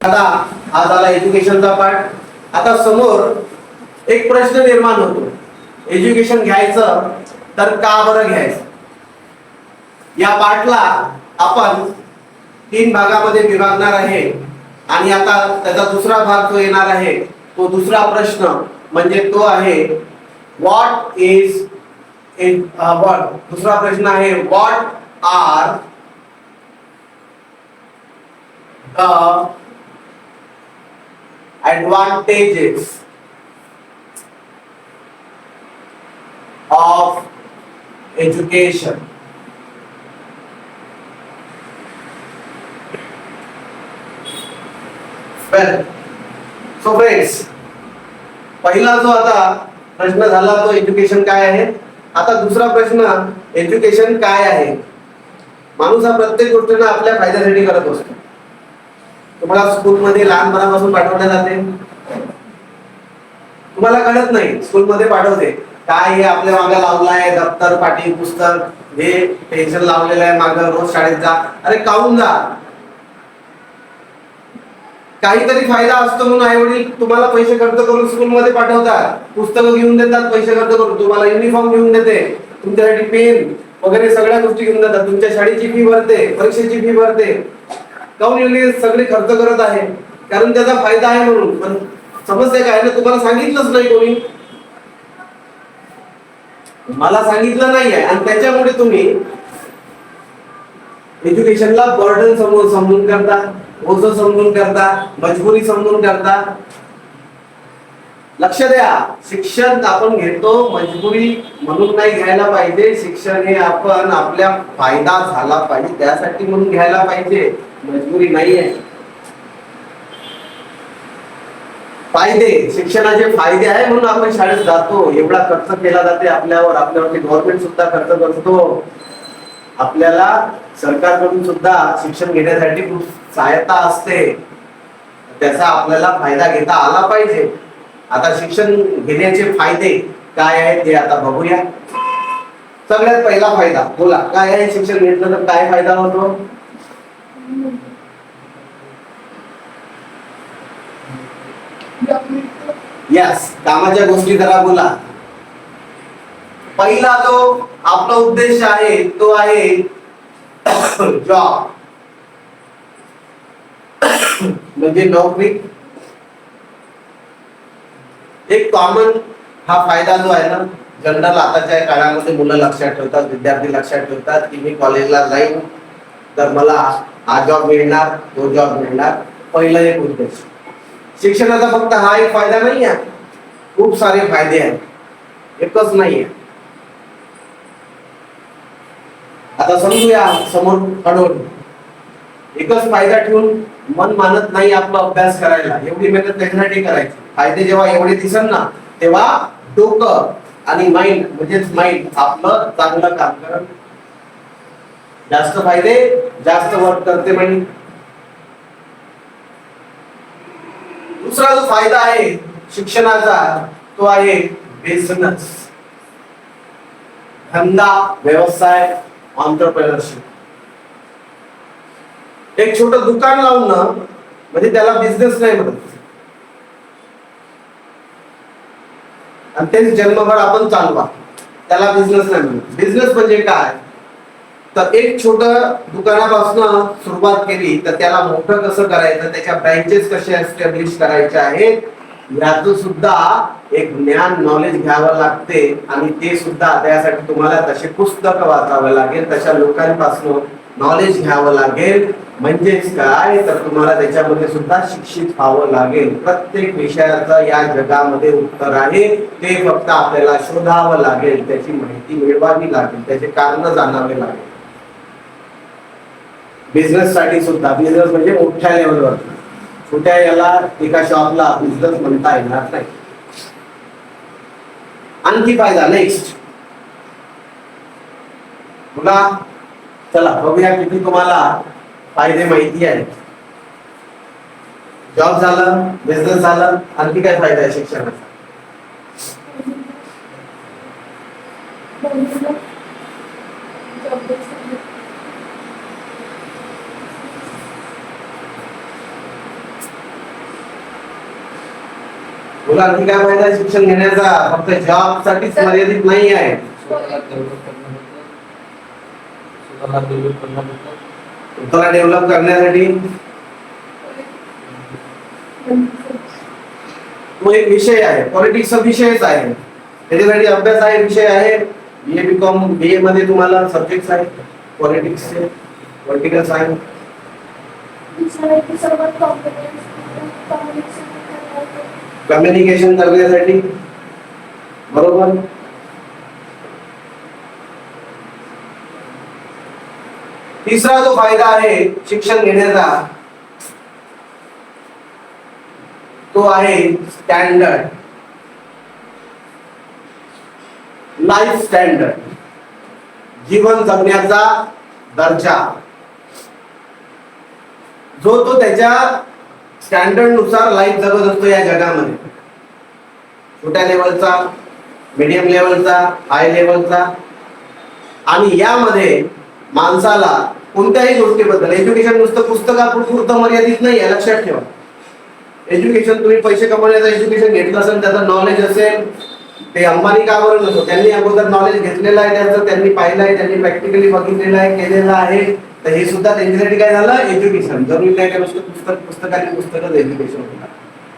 आता हा झाला एज्युकेशनचा पार्ट। आता समोर एक प्रश्न निर्माण होतो, एज्युकेशन घ्यायचं तर का बरं घ्यायचं। या पार्टला आपण 3 भागामध्ये विभागणार आहे आणि आता त्याचा दुसरा भाग जो येणार आहे तो दुसरा प्रश्न म्हणजे तो आहे व्हॉट इज दुसरा प्रश्न आहे what are the advantages of education। well so friends, पहिला जो आता प्रश्न झाला तो एज्युकेशन काय आहे। आता दुसरा प्रश्न एज्युकेशन काय आहे। माणूस हा प्रत्येक गोष्ट आपल्या फायद्यासाठी करत असतो। तुम्हाला स्कूलमध्ये लहानपणापासून पाठवण्यात जाते, तुम्हाला कळत नाही स्कूलमध्ये पाठवते काय हे आपल्या मागे लावलं आहे, दप्तर पाटी पुस्तक हे टेन्शन लावलेलं आहे मागे, रोज शाळेत जा, अरे काहून जा, काहीतरी फायदा असतो म्हणून आई वडील तुम्हाला पैसे खर्च करून स्कूलमध्ये पाठवतात, पुस्तकं घेऊन देतात पैसे खर्च करून, तुम्हाला युनिफॉर्म घेऊन देते, तुमच्यासाठी पेन वगैरे सगळ्या गोष्टी घेऊन देतात, तुमच्या शाळेची फी भरते, परीक्षेची फी भरते, काहून सगळे खर्च करत आहे कारण त्याचा फायदा आहे म्हणून। पण समस्या काय ना, तुम्हाला सांगितलंच नाही कोणी, मला सांगितलं नाही आहे आणि त्याच्यामुळे तुम्ही एज्युकेशनला बर्डन समजून करता, ओझं समजून करता, मजबुरी समजून करता। लक्ष द्या, शिक्षण आपण घेतो मजबुरी म्हणून नाही घ्यायला पाहिजे, शिक्षण हे आपण आपल्या फायदा झाला पाहिजे त्यासाठी म्हणून घ्यायला पाहिजे, मजबुरी नाही आहे। फायदे, शिक्षणाचे फायदे आहे म्हणून आपण शाळेत जातो, एवढा खर्च केला जाते आपल्यावर, आपल्यावरती गव्हर्नमेंट सुद्धा खर्च करतो, आपल्याला सरकारकडून सुद्धा शिक्षण घेण्यासाठी खूप सहायता असते, त्याचा आपल्याला फायदा घेता आला पाहिजे। आता शिक्षण घेण्याचे फायदे काय आहेत ते आता बघूया। सगळ्यात पहिला फायदा बोला काय आहे, शिक्षण घेतलं तर काय फायदा होतो। यस, कामाच्या गोष्टी जरा बोला। पहिला जो आपला उद्देश आहे तो आहे जॉब, म्हणजे नोकरी। एक कॉमन हा फायदा जो आहे ना, जनरल आताच्या काळामध्ये मुलं लक्षात ठेवतात, विद्यार्थी लक्षात ठेवतात की मी कॉलेजला जाईन तर मला हा जॉब मिळणार, तो जॉब मिळणार, पहिला एक उद्देश। शिक्षणाचा फक्त हा एक फायदा नाही आहे, खूप सारे फायदे आहेत, एकच नाही आहे। आता समजूया समोर काढून, एकच फायदा ठेवून मन मानत नाही आपला अभ्यास करायला, एवढी मेहनत त्याच्यासाठी करायची। फायदे जेव्हा एवढे दिसन ना तेव्हा डोकं आणि माइंड म्हणजेच माइंड आपलं चांगलं काम करत, जास्त फायदे जास्त वर्क करते माइंड। दुसरा जो फायदा आहे शिक्षणाचा तो आहे बिझनेस, धंदा व्यवसाय, एंटरप्रेन्योरशिप। एक छोटं दुकान लावणं म्हणजे त्याला बिझनेस नाही म्हणत, आणि तेच जन्मभर आपण चालवा त्याला बिझनेस नाही म्हणत। बिझनेस म्हणजे काय तर एक छोटं दुकानापासून सुरुवात केली तर त्याला मोठं कसं करायचं, त्याच्या ब्रँचेस कसे एस्टॅब्लिश करायचे आहेत याचं सुद्धा एक ज्ञान नॉलेज घ्यावं लागते, आणि ते सुद्धा त्यासाठी तुम्हाला तसे पुस्तक वाचावं लागेल, तशा लोकांपासून नॉलेज घ्यावं लागेल। म्हणजेच काय तर तुम्हाला त्याच्यामध्ये सुद्धा शिक्षित व्हावं लागेल। प्रत्येक विषयाचं या जगामध्ये उत्तर आहे, ते फक्त आपल्याला शोधावं लागेल, त्याची माहिती मिळवावी लागेल, त्याचे कारण जाणावे लागेल। बिझनेस साठी सुद्धा, बिझनेस म्हणजे मोठ्या लेवलवर, छोट्या याला एका शॉपला बिझनेस म्हणता येणार नाही। आणखी फायदा नेक्स्ट बघा, चला बघूया किती तुम्हाला फायदे माहिती आहेत। जॉब झालं, बिझनेस झालं, आणखी काय फायदा आहे शिक्षणाचा। तुला आणखी काय फायदा आहे शिक्षण घेण्याचा? फक्त जॉब साठीच मर्यादित नाही आहे. स्वतःला डेव्हलप करण्यासाठी तो एक विषय आहे. पॉलिटिक्सचा विषयच आहे, त्याच्यासाठी अभ्यास आहे, विषय आहे. बीए बीकॉम बीए मध्ये तुम्हाला सब्जेक्ट आहे पॉलिटिक्सचे, पॉलिटिकल सायन्स. कम्युनिकेशन करण्यासाठी, बरोबर. तिसरा जो फायदा आहे शिक्षण घेण्याचा तो आहे स्टँडर्ड, लाईफ स्टँडर्ड, जीवन जगण्याचा दर्जा, जो तो त्याच्या स्टँडर्ड नुसार लाईफ जगत असतो या जगामध्ये. छोट्या लेवलचा, मीडियम लेवलचा, हाय लेवलचा. आणि यामध्ये माणसाला कोणत्याही गोष्टीबद्दल, एज्युकेशन नुसतं पुस्तकापुरतं मर्यादित नाही आहे, लक्षात ठेवा. एज्युकेशन तुम्ही पैसे कमवण्याचं एज्युकेशन घेतलं असेल, त्याचं नॉलेज असेल, ते अंबानी का बरं नसतो, त्यांनी अगोदर नॉलेज घेतलेलं आहे, त्याचं त्यांनी पाहिलं आहे, त्यांनी प्रॅक्टिकली बघितलेलं आहे, केलेलं आहे. तर हे सुद्धा त्यांच्यासाठी काय झालं, एज्युकेशन. जरुरी नाही का नुसतं पुस्तकच एज्युकेशन होणार.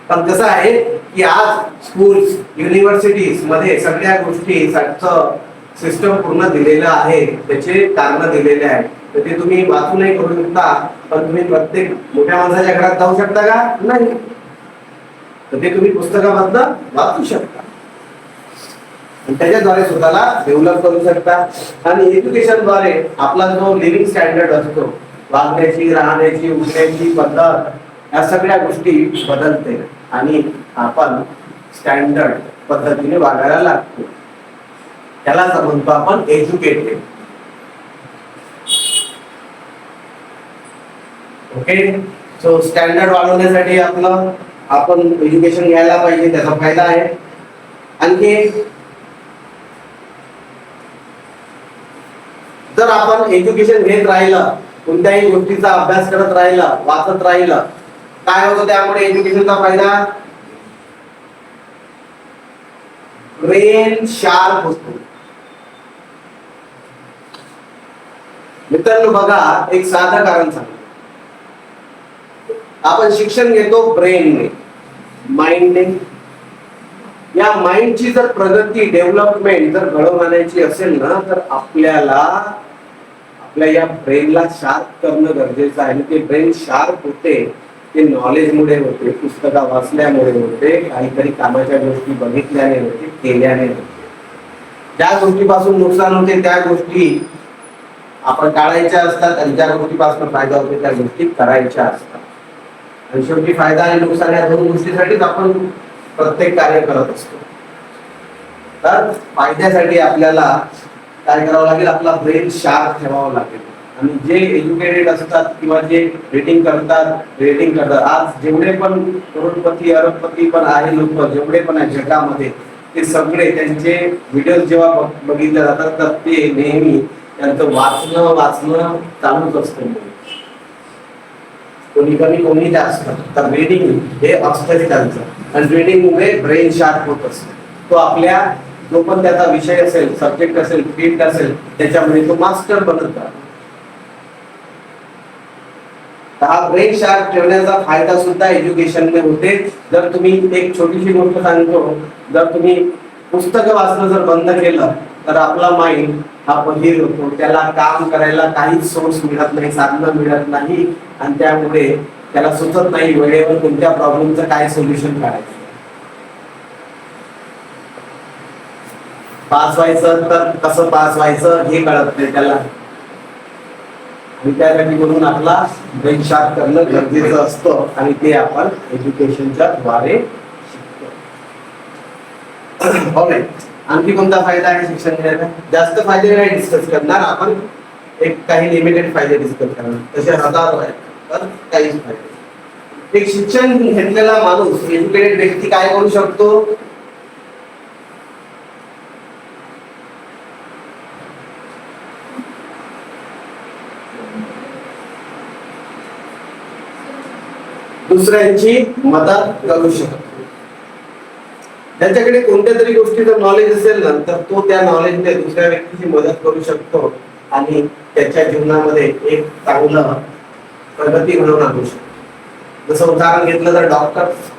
पण कसं आहे की आज स्कूल्स, युनिव्हर्सिटीज मध्ये सगळ्या गोष्टीचं सिस्टम पूर्ण दिलेलं आहे, त्याचे कारण दिलेले आहे. तर ते तुम्ही वाचू नाही करू शकता, पण तुम्ही प्रत्येक मोठ्या माणसाच्या घरात जाऊ शकता का? नाही. तर ते तुम्ही पुस्तकामधनं वाचू शकता आणि त्याच्याद्वारे स्वतःला डेव्हलप करू शकता. आणि एज्युकेशनद्वारे आपला जो लिव्हिंग स्टँडर्ड असतो, वागण्याची, राहण्याची, उठण्याची पद्धत, या सगळ्या गोष्टी बदलते आणि आपण स्टँडर्ड पद्धतीने वागायला लागतो. त्याला म्हणतो आपण एज्युकेटेड. ओके. सो स्टँडर्ड वाढवण्यासाठी आपण एज्युकेशन घ्यायला पाहिजे, त्याचा फायदा आहे. आणखी जर आपण एज्युकेशन घेत राहिलं, कोणत्याही गोष्टीचा अभ्यास करत राहिलं, वाचत राहिलं, काय होतं त्यामुळे एज्युकेशनचा फायदा? ब्रेन शार्प होतो. मित्रांनो बघा, एक साधं कारण सांगतो. आपण शिक्षण घेतो ब्रेनने, माइंडने. या माइंडची जर प्रगती, डेव्हलपमेंट जर घडवून आणायची असेल ना, तर आपल्याला आपल्या या ब्रेनला शार्प करणं गरजेचं आहे. ते ब्रेन शार्प होते ते नॉलेजमुळे होते, पुस्तकं वाचल्यामुळे होते, काहीतरी कामाच्या गोष्टी बघितल्याने होते, केल्याने होते. ज्या गोष्टीपासून नुकसान होते त्या गोष्टी आपण टाळायच्या असतात आणि ज्या गोष्टीपासून फायदा होतो त्या गोष्टी करायच्या असतात. आणि शेवटी फायदा आणि नुकसान या दोन गोष्टीसाठीच आपण प्रत्येक कार्य करत असतो. तर फायद्यासाठी आपल्याला काय करावं लागेल? आपला ब्रेन शार्प ठेवावा लागेल. आणि जे एज्युकेटेड असतात किंवा जे रेटिंग करतात, आज जेवढे पण करोडपती, अरबपती पण आहे लोक, जेवढे पण आहे जगामध्ये, ते सगळे त्यांचे व्हिडिओ जेव्हा बघितले जातात तर ते नेहमी त्यांचं वाचणं चालूच असतं. कोणी कमी कोणी जास्त, तर रीडिंग हे असतंच त्यांचं. आणि रीडिंगमुळे ब्रेन शार्प होत असतो. तो आपल्या जो पण त्याचा विषय असेल, सब्जेक्ट असेल, फील्ड असेल, त्याच्यामध्ये तो मास्टर बनत जातो. हा ब्रेन शार्प ठेवण्याचा फायदा सुद्धा एज्युकेशनने होते. जर तुम्ही एक छोटीशी गोष्ट सांगतो, जर तुम्ही पुस्तकं वाचणं जर बंद केलं तर आपला माइंड हा बधीर होतो. त्याला काम करायला काहीच सोर्स मिळत नाही, साधनं मिळत नाही आणि त्यामुळे त्याला सुचत नाही वेळेवर कोणत्या प्रॉब्लेमचं काय सोल्युशन काढायचं. पास व्हायचं तर कसं पास व्हायचं हे कळत नाही त्याला. आणि त्यासाठी म्हणून आपला ब्रेन शार्प करणं गरजेचं असतं आणि ते आपण एज्युकेशनच्या द्वारे शिकतो. आणखी कोणता फायदा आहे शिक्षण घेण्याचा? जास्त फायदे नाही डिस्कस करणार आपण, एक काही लिमिटेड फायदे डिस्कस करणार. तसे हजारो आहेत, तर काहीच फायदे. एक शिक्षण घेतलेला माणूस, एज्युकेटेड व्यक्ती काय करू शकतो? दुसऱ्यांची मदत करू शकतो. त्याच्याकडे कोणत्या तरी गोष्टीचं नॉलेज असेल ना, तर तो त्या नॉलेजने दुसऱ्या व्यक्तीची मदत करू शकतो आणि त्याच्या जीवनामध्ये एक चांगलं प्रगती घडवून आणू शकतो. जसं उदाहरण घेतलं तर डॉक्टर्स,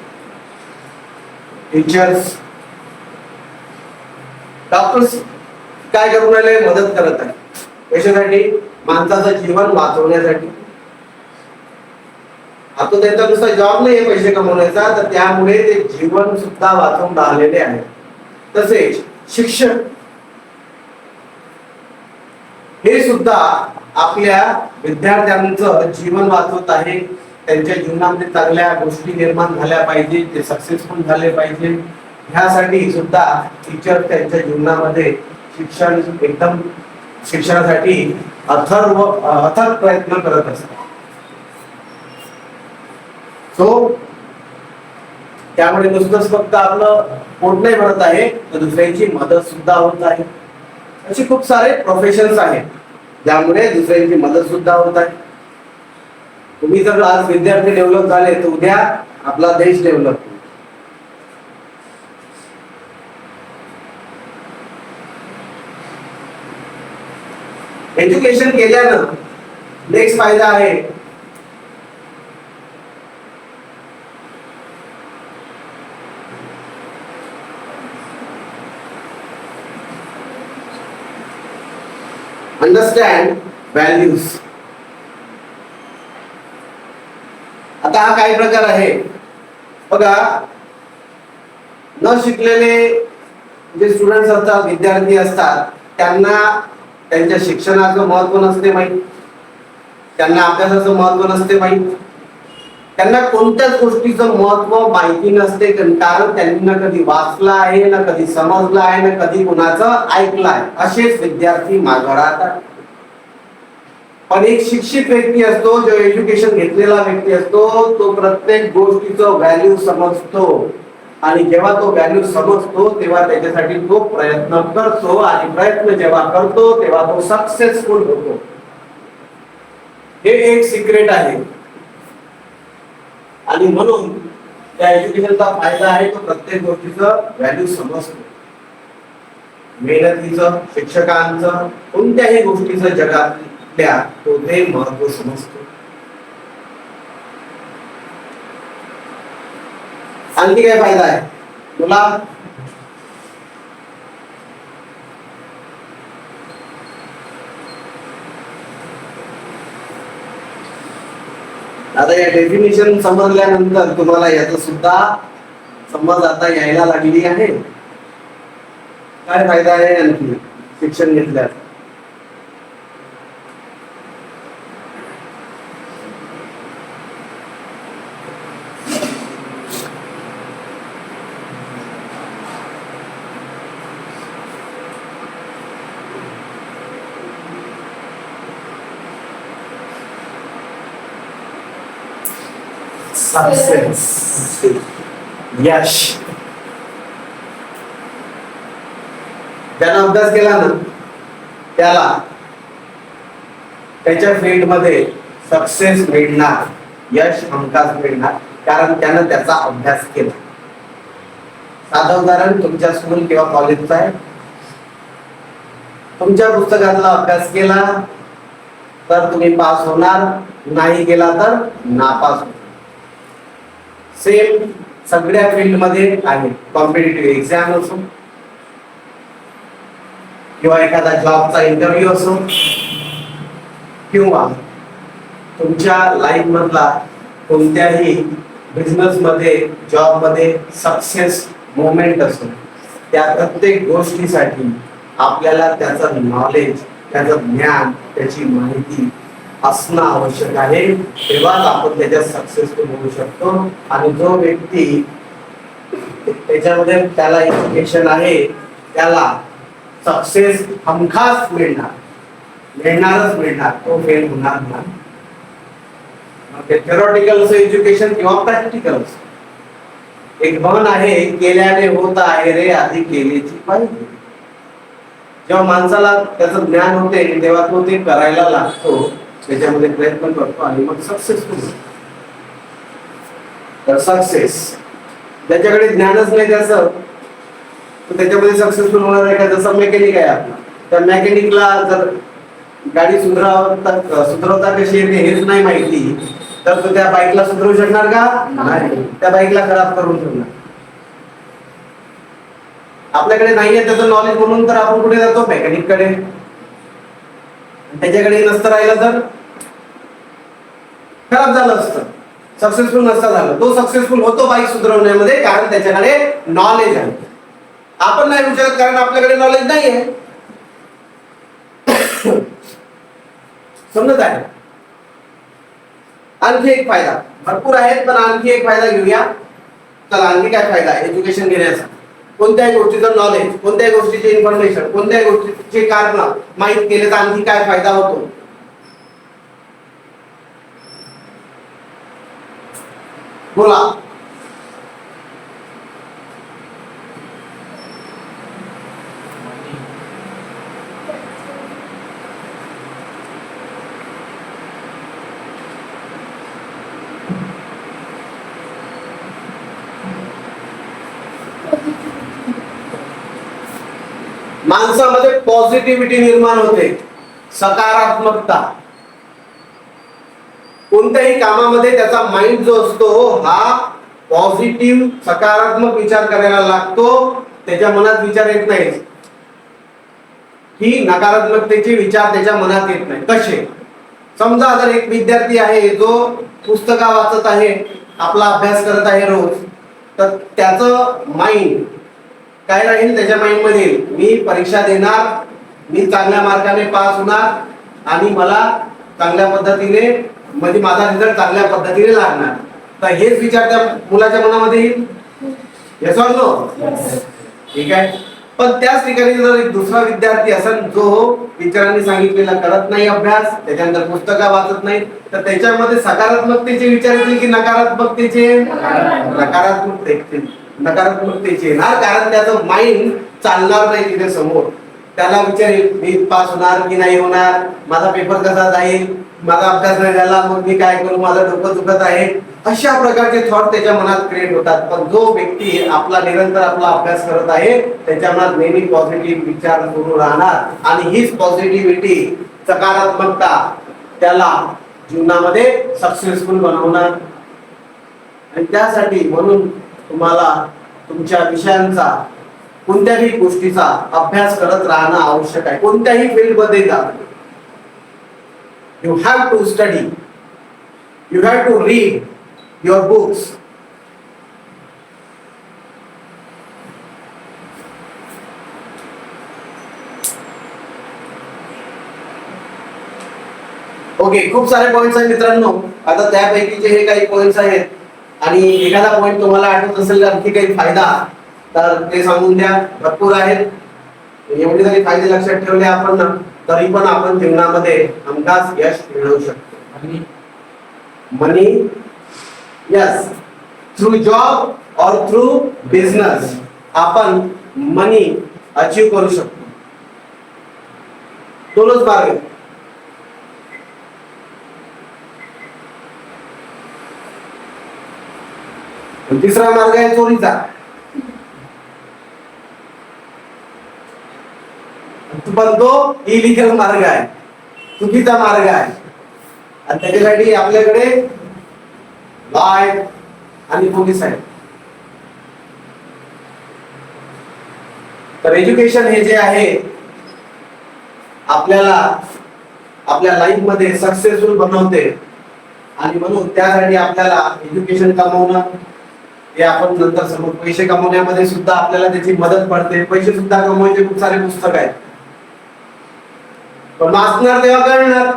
टीचर्स. डॉक्टर्स काय करून राहिले? मदत करत आहे. कशासाठी? माणसाचं जीवन वाचवण्यासाठी. आता त्यांचा नुसता जॉब नाही पैसे कमवण्याचा, तर त्यामुळे ते जीवन सुद्धा वाचवून राहिलेले आहे. तसेच शिक्षण हे सुद्धा आपल्या विद्यार्थ्यांचं जीवन वाचवत आहे. त्यांच्या जीवनामध्ये चांगल्या गोष्टी निर्माण झाल्या पाहिजे, ते सक्सेसफुल झाले पाहिजे, ह्यासाठी सुद्धा टीचर त्यांच्या जीवनामध्ये शिक्षण एकदम शिक्षणासाठी अथक प्रयत्न करत असतात. सो त्यामुळे नुसतंच फक्त आपलं पोट नाही भरत आहे, तर दुसऱ्यांची मदत सुद्धा होत आहे. असे खूप सारे प्रोफेशन्स आहेत ज्यामुळे दुसऱ्यांची मदत सुद्धा होत आहे. तुम्ही जर आज विद्यार्थी डेव्हलप झाले, तर उद्या आपला देश डेव्हलप होईल. एज्युकेशन केल्यानं नेक्स्ट फायदा आहे अंडरस्टँड व्हॅल्यूज. आता हा काही प्रकार आहे बघा. न शिकलेले जे स्टुडंट्स असतात, विद्यार्थी असतात, त्यांना त्यांच्या शिक्षणाचं महत्व नसते माहीत, त्यांना अभ्यासाचं महत्व नसते माहीत, त्यांना कोणत्याच गोष्टीचं महत्व माहिती नसते. कारण त्यांनी ना कधी वाचलं आहे, ना कधी समजलं आहे, ना कधी कुणाचं ऐकलं आहे. असेच विद्यार्थी मागे राहतात. पण एक शिक्षित व्यक्ती असतो, जो एज्युकेशन घेतलेला व्यक्ती असतो, तो प्रत्येक गोष्टीचं व्हॅल्यू समजतो. आणि जेव्हा तो व्हॅल्यू समजतो तेव्हा त्याच्यासाठी तो प्रयत्न करतो, आणि प्रयत्न जेव्हा करतो तेव्हा तो सक्सेसफुल होतो. हे एक सिक्रेट आहे. आणि म्हणून त्या एज्युकेशनचा फायदा आहे, तो प्रत्येक गोष्टीचं व्हॅल्यू समजतो. मेहनतीचं, शिक्षकांचं, कोणत्याही गोष्टीचं जगातल्या तो ते महत्व समजतो. आणखी काय फायदा आहे तुला? आता या डेफिनेशन समजल्यानंतर तुम्हाला याचा सुद्धा समज आता यायला लागली आहे. काय फायदा आहे आणखी शिक्षण घेतल्यास? सक्सेस, यश. ज्यानं अभ्यास केला ना त्याला त्याच्या फील्ड मध्ये सक्सेस मिळणार, यश हमखास मिळणार, कारण त्यानं त्याचा अभ्यास केला. साधं उदाहरण तुमच्या स्कूल किंवा कॉलेजचं आहे. तुमच्या पुस्तकातला अभ्यास केला तर तुम्ही पास होणार, नाही केला तर नापास होणार. सेम सगळ्या फील्ड मध्ये आहे. कॉम्पिटिटिव्ह एक्झाम असो किंवा एखादा जॉबचा इंटरव्ह्यू असो किंवा तुमच्या लाईफ मधला कोणत्याही बिझनेस मध्ये, जॉब मध्ये सक्सेस मोमेंट असो, त्या प्रत्येक गोष्टीसाठी आपल्याला त्याचं नॉलेज, त्याचं ज्ञान, त्याची माहिती असणं आवश्यक आहे. तेव्हाच आपण त्याच्यात सक्सेसफुल होऊ शकतो. आणि जो व्यक्ती त्याच्यामध्ये त्याला एज्युकेशन आहे त्याला सक्सेस हमखास मिळणारच मिळणार, तो फेल होणार नाही. ते थेरॉटिकल एज्युकेशन किंवा प्रॅक्टिकल. एक म्हण आहे, केल्याने होत आहे रे आधी केल्याची पाहिजे. जेव्हा माणसाला त्याचं ज्ञान होते तेव्हा तो ते करायला लागतो, त्याच्यामध्ये प्रयत्न करतो आणि मग सक्सेसफुल होतो. तर सक्सेस ज्याच्याकडे ज्ञानच नाही त्याचं तर त्याच्यामध्ये सक्सेसफुल होणार आहे का? जसं मेकॅनिक आहे आपला, त्या मेकॅनिकला जर गाडी सुधरवता कशी येते हेच नाही माहिती, तर तो त्या बाईकला सुधरवू शकणार का? नाही, त्या बाईकला खराब करून ठेवणार. आपल्याकडे नाहीये त्याचं नॉलेज म्हणून तर आपण कुठे जातो? मेकॅनिक कडे. त्याच्याकडे नसतं राहिलं तर खराब झालं असतं, सक्सेसफुल नसता झालं. तो सक्सेसफुल होतो बाईक सुधरवण्यामध्ये कारण त्याच्याकडे नॉलेज आहे. आपण नाही होऊ शकत कारण आपल्याकडे नॉलेज नाही आहे. समजत आहे? आणखी एक फायदा, भरपूर आहेत पण आणखी एक फायदा घेऊया. चला, आणखी काय फायदा आहे एज्युकेशन घेण्याचा? कोणत्याही गोष्टीचं नॉलेज, कोणत्याही गोष्टीचे इन्फॉर्मेशन, कोणत्याही गोष्टीचे कारण माहित केले तर आणखी काय फायदा होतो? बोला. माणसामध्ये पॉझिटिव्हिटी निर्माण होते, सकारात्मकता. कोणत्याही कामामध्ये त्याचा माइंड जो असतो हा पॉझिटिव्ह सकारात्मक विचार करायला लागतो. त्याच्या मनात विचार येत नाही की नकारात्मकतेचे विचार त्याच्या मनात येत नाही. कसे? समजा जर एक विद्यार्थी आहे जो पुस्तका वाचत आहे, आपला अभ्यास करत आहे रोज, तर त्याचं माइंड काय राहील? त्याच्या माइंड मध्ये मी परीक्षा देणार, मी चांगल्या मार्काने पास होणार आणि मला चांगल्या पद्धतीने म्हणजे माझा रिझल्ट चांगल्या पद्धतीने लागणार. तर हेच विचार त्या मुलाच्या मनामध्ये येईल. Yes or no? ठीक आहे. पण त्याच ठिकाणी जर एक दुसरा विद्यार्थी असेल जो टीचरांनी सांगितलेला करत नाही अभ्यास, त्याच्यानंतर पुस्तका वाचत नाही, तर त्याच्यामध्ये सकारात्मकतेचे विचार येतील की नकारात्मकतेचे? नकारात्मकतेचे येणार कारण त्याचं माइंड चालणार नाही तिथे समोर. त्याला विचार येईल मी पास होणार की नाही होणार, माझा पेपर कसा जाईल, माझा अभ्यास नाही झाला मग मी काय करू, माझं डोकं दुखत आहे. अशा प्रकारचे थॉट त्याच्या मनात क्रिएट होतात. पण जो व्यक्ती आपला निरंतर आपला अभ्यास करत आहे त्याच्या मनात नेहमी पॉझिटिव्ह विचार सुरू राहणार आणि हीच पॉझिटिव्हिटी, सकारात्मकता त्याला जीवनामध्ये सक्सेसफुल बनवणार. आणि त्यासाठी म्हणून तुम्हाला तुमच्या विषयांचा, कोणत्याही गोष्टीचा अभ्यास करत राहणं आवश्यक आहे. कोणत्याही फील्ड मध्ये जा, you have to study, you have to read your books. Okay, खूप सारे पॉइंट्स आहेत मित्रांनो. आता त्यापैकीचे हे काही पॉइंट्स आहेत आणि एखादा पॉइंट तुम्हाला आठवत असेल आणखी काही फायदा तर ते सांगून द्या. भरपूर आहेत. एवढे जरी फायदे लक्षात ठेवले आपण ना तरी पण आपण जीवनामध्ये हमखास यश मिळवू शकतो. मनी, यस, थ्रू जॉब और थ्रू बिझनेस आपण मनी अचीव करू शकतो. दोनच मार्ग आहेत. तिसरा मार्ग आहे चोरीचा. पण तो इलिगल मार्ग आहे, चुकीचा मार्ग आहे आणि त्याच्यासाठी आपल्याकडे लॉ आहे आणि पोलीस आहे. तर एज्युकेशन हे जे आहे आपल्याला आपल्या लाईफ मध्ये सक्सेसफुल बनवते आणि म्हणून त्यासाठी आपल्याला एज्युकेशन कमवणं हे आपण नंतर समोर पैसे कमवण्यामध्ये सुद्धा आपल्याला त्याची मदत पडते. पैसे सुद्धा कमवायचे खूप सारे पुस्तक आहेत पण वाचणार तेव्हा कळणार,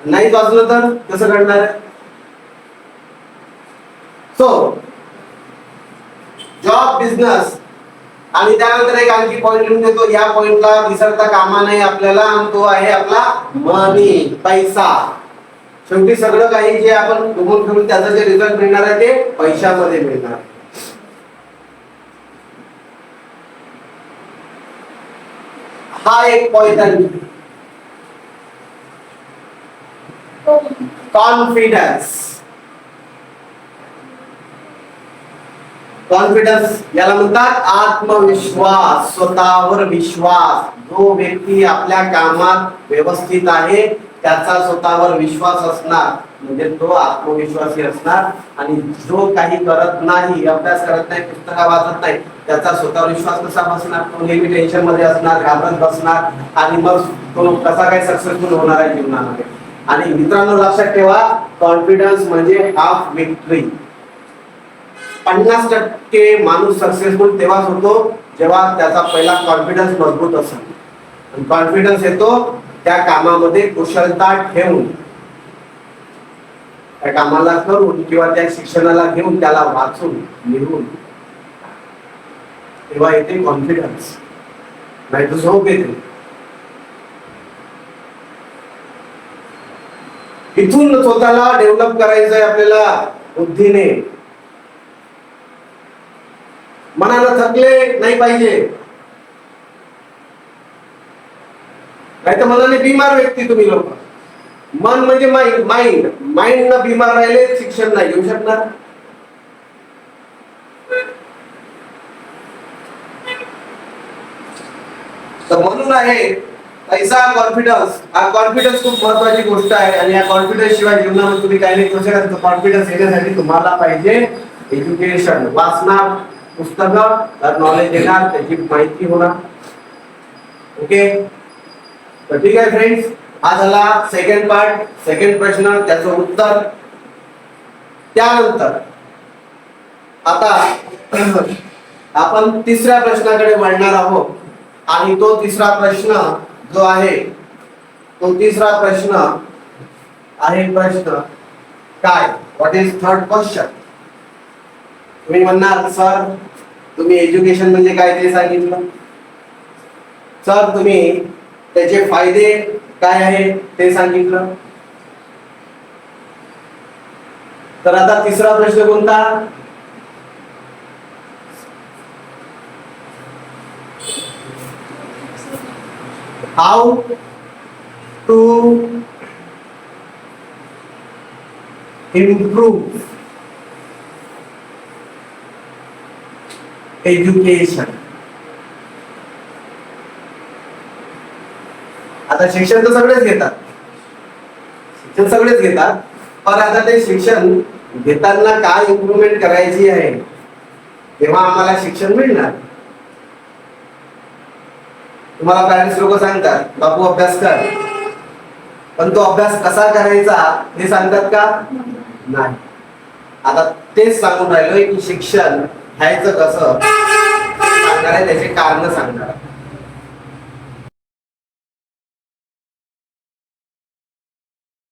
नाही वाचलं तर कसं कळणार आहे? सो जॉब, बिझनेस आणि त्यानंतर एक आणखी पॉइंट लिहून देतो. या पॉइंटला विसरता कामा नये आपल्याला आणि तो आहे आपला मनी, पैसा. शेवटी सगळं काही जे आपण घुमून फिरून त्याचा जे रिझल्ट मिळणार आहे ते पैशामध्ये मिळणार. हा एक पॉइंट आहे. कॉन्फिडन्स. कॉन्फिडन्स याला म्हणतात आत्मविश्वास, स्वतःवर विश्वास. जो व्यक्ती आपल्या कामात व्यवस्थित आहे त्याचा स्वतःवर विश्वास असणार म्हणजे तो आत्मविश्वासी असणार. आणि जो काही करत नाही, अभ्यास करत नाही, पुस्तकं वाचत नाही, त्याचा स्वतःवर विश्वास कसा बसणार? तो नेहमी टेन्शन मध्ये असणार, घाबरत बसणार आणि मग तो कसा काय सक्सेसफुल होणार आहे जीवनामध्ये. आणि मित्रांनो लक्षात ठेवा, कॉन्फिडन्स म्हणजे हाफ विक्ट्री. 50% माणूस सक्सेसफुल तेव्हाच होतो जेव्हा त्याचा पहिला कॉन्फिडन्स मजबूत असेल. कॉन्फिडन्स येतो त्या कामामध्ये कुशलता ठेवून, त्या कामाला करून किंवा त्या शिक्षणाला घेऊन, त्याला वाचून लिहून, तेव्हा येते कॉन्फिडन्स. नाही तर झोप येते. इथून स्वतःला डेव्हलप करायचंय आपल्याला बुद्धीने. मनाला थकले नाही पाहिजे, नाही तर मनाने बिमार व्यक्ती तुम्ही लोक. मन म्हणजे माइंड, माइंड न बिमार राहिले शिक्षण नाही घेऊ शकणार. तर म्हणून आहे पैसा, कॉन्फिडन्स. हा कॉन्फिडन्स खूप महत्वाची गोष्ट आहे आणि या कॉन्फिडन्स शिवाय जीवनामध्ये तुम्ही काही नाही करू शकत. कॉन्फिडन्स येण्यासाठी तुम्हाला पाहिजे एज्युकेशन, वाचणार पुस्तकं, नॉलेज येणार, त्याची माहिती होणार. ओके, तर ठीक आहे फ्रेंड्स, हा झाला सेकंड पार्ट, सेकंड प्रश्न, त्याचं उत्तर. त्यानंतर आता आपण तिसऱ्या प्रश्नाकडे वळणार आहोत. आणि तो तिसरा प्रश्न जो आहे, तो तिसरा प्रश्न आहे प्रश्न काय? What is third question? तुम्ही म्हणणार सर तुम्ही एज्युकेशन म्हणजे काय ते सांगितलं, सर तुम्ही त्याचे फायदे काय आहे ते सांगितलं. तर आता तिसरा प्रश्न कोणता? How to improve education. आता शिक्षण तर सगळेच घेतात, शिक्षण सगळेच घेतात, पण आता ते शिक्षण घेताना काय इम्प्रूव्हमेंट करायची आहे तेव्हा आम्हाला शिक्षण मिळणार. तुम्हाला पॅरेंट्स लोक सांगतात बापू अभ्यास कर, पण तो अभ्यास कसा करायचा हे सांगतात का? नाही. आता तेच सांगून राहिलोय की शिक्षण घ्यायचं कसं सांगणार आहे, त्याचे कारण सांगणार.